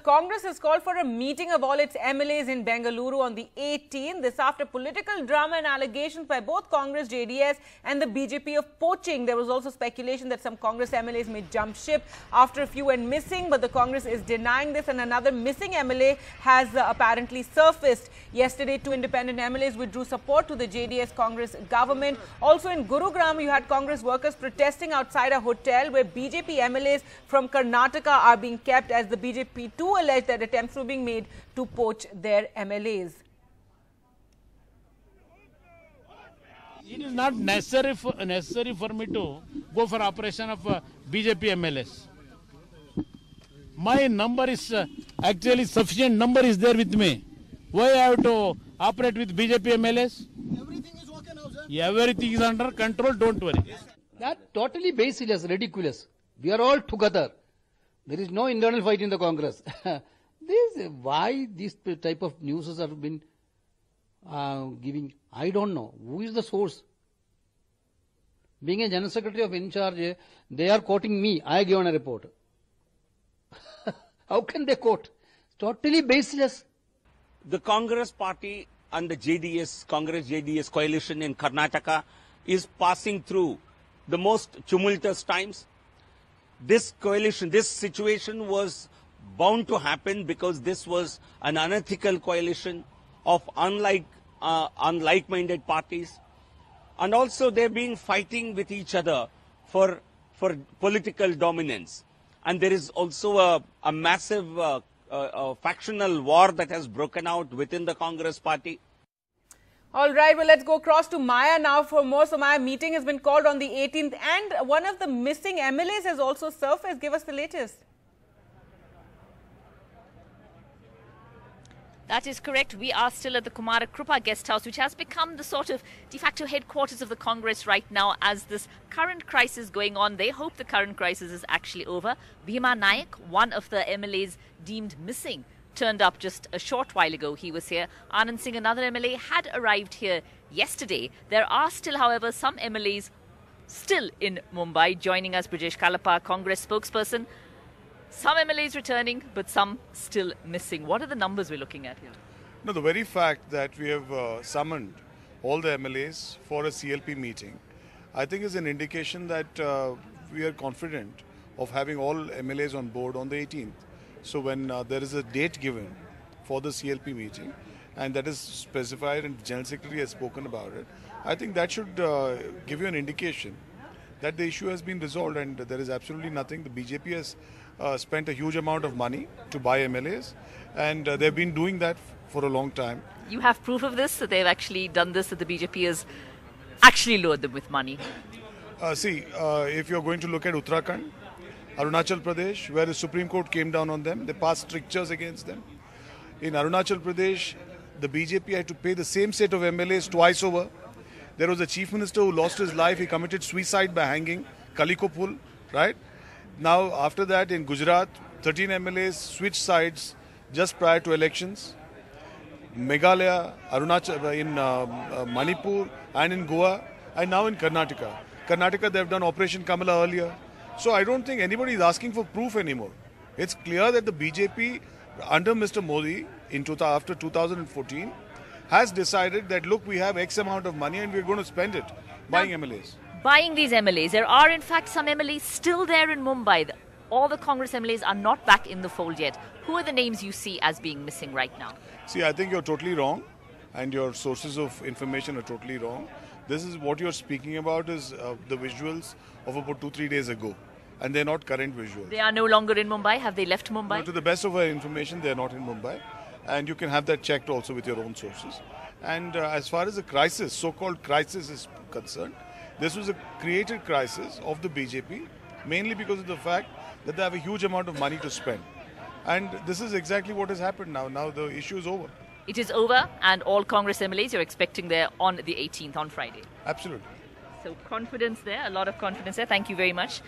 Congress has called for a meeting of all its MLAs in Bengaluru on the 18th. This after political drama and allegations by both Congress, JDS and the BJP of poaching. There was also speculation that some Congress MLAs may jump ship after a few went missing, but the Congress is denying this, and another missing MLA has apparently surfaced. Yesterday, 2 independent MLAs withdrew support to the JDS Congress government. Also in Gurugram, you had Congress workers protesting outside a hotel where BJP MLAs from Karnataka are being kept, as the BJP too alleged that attempts were being made to poach their MLAs. It is not necessary for me to go for operation of BJP MLAs. My number is actually sufficient number is there with me. Why I have to operate with BJP MLAs? Everything is okay now, sir. Everything is under control, don't worry. That totally baseless, ridiculous. We are all together. There is no internal fight in the Congress. Why this type of news have been giving? I don't know. Who is the source? Being a General Secretary of in charge, they are quoting me. I given a report. How can they quote? Totally baseless. The Congress party and the JDS, Congress-JDS coalition in Karnataka is passing through the most tumultuous times. This coalition, this situation was bound to happen because this was an unethical coalition of unlike-minded parties. And also they've been fighting with each other for political dominance. And there is also a massive factional war that has broken out within the Congress party. All right, well, let's go across to Maya now for more. So, Maya, meeting has been called on the 18th, and one of the missing MLAs has also surfaced. Give us the latest. That is correct. We are still at the Kumara Krupa guest house, which has become the sort of de facto headquarters of the Congress right now as this current crisis going on. They hope the current crisis is actually over. Bhima Nayak, one of the MLAs deemed missing, turned up just a short while ago. He was here. Anand Singh, another MLA, had arrived here yesterday. There are still, however, some MLAs still in Mumbai. Joining us, Brijesh Kalapa, Congress spokesperson. Some MLAs returning, but some still missing. What are the numbers we're looking at here? No, the very fact that we have summoned all the MLAs for a CLP meeting, I think is an indication that we are confident of having all MLAs on board on the 18th. So when there is a date given for the CLP meeting, and that is specified and the General Secretary has spoken about it, I think that should give you an indication that the issue has been resolved and there is absolutely nothing. The BJP has spent a huge amount of money to buy MLAs, and they've been doing that for a long time. You have proof of this, that they've actually done this, that the BJP has actually lured them with money? If you're going to look at Uttarakhand, Arunachal Pradesh, where the Supreme Court came down on them, they passed strictures against them. In Arunachal Pradesh, the BJP had to pay the same set of MLAs twice over. There was a chief minister who lost his life. He committed suicide by hanging, Kalikopul, right? Now, after that, in Gujarat, 13 MLAs switched sides just prior to elections. Meghalaya, Arunachal, in Manipur, and in Goa, and now in Karnataka. Karnataka, they've done Operation Kamala earlier. So I don't think anybody is asking for proof anymore. It's clear that the BJP, under Mr. Modi, after 2014, has decided that, look, we have X amount of money and we're going to spend it buying MLAs. Buying these MLAs. There are, in fact, some MLAs still there in Mumbai. All the Congress MLAs are not back in the fold yet. Who are the names you see as being missing right now? See, I think you're totally wrong, and your sources of information are totally wrong. This is what you're speaking about is the visuals of about 2-3 days ago, and they're not current visuals. They are no longer in Mumbai? Have they left Mumbai? No, to the best of our information, they're not in Mumbai, and you can have that checked also with your own sources. And as far as the crisis, so-called crisis is concerned, this was a created crisis of the BJP, mainly because of the fact that they have a huge amount of money to spend. And this is exactly what has happened now. Now the issue is over. It is over, and all Congress MLAs you're expecting there on the 18th, on Friday. Absolutely. So confidence there, a lot of confidence there. Thank you very much.